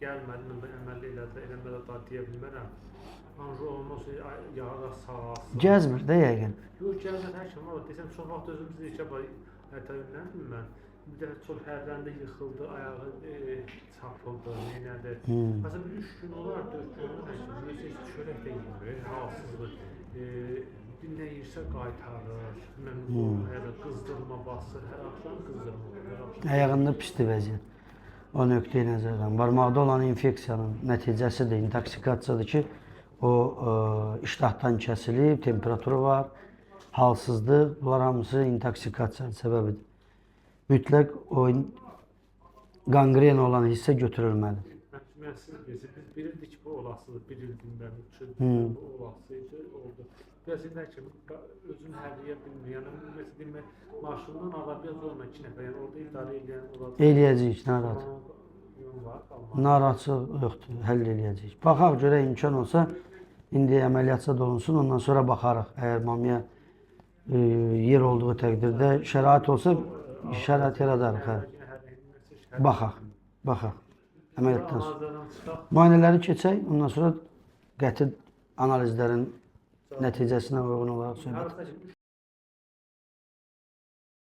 gəlmədi, mən əməl eləmədə daha deyə bilmərəm. Ancaq olmasa yağa sağ. Gəzmir də yəqin. Yox, gəlmir hər kim var. Desəm çox vaxt özümüz deyir ki, hətə bilmirəm mən. Bir də çox hərdən də yıxıldı, ayağı çapıldı, neynədi. Məsələn, 3 gün olar, 4 gün olar, necə çörək də yemir, halsızdır. Bir nə yirsə qaytarır, ya da qızdırma basır, hər axşam qızdırma olur. Ayağında pisdir vəziyyət. O nöqteyi nəzərdən. Barmaqda olan infeksiyanın nəticəsi də intoksikasiyadır ki, o iştahdan kəsilib, temperaturu var, halsızlıq, bunlar hamısı intoksikasiyanın səbəbidir. Mütləq o qanqren olan hissə götürülməlidir. Mən siz bilirdik ki, bu olasıdır, bir il gündən, 3 il bu olasıydı, oldu. Biraz indi ki, özünü hərləyə bilmir, yəni mesela demək, maşından arabaya zorla 2 nəfər, yəni orada idarə edən olacaq. Eləyəcəyik, narahat. Narahatçılıq yoxdur, həll eləyəcəyik. Baxaq görək imkan olsa, indi əməliyyatsa dolunsun, ondan sonra baxarıq. Əgər mamaya yer olduğu təqdirdə, şərait olsa, şərait yaradarıq. Baxaq. Əməliyyatdan sonra. Müayinələri keçək, ondan sonra qəti analizlərin nəticəsinə uyğun olaraq söhbət.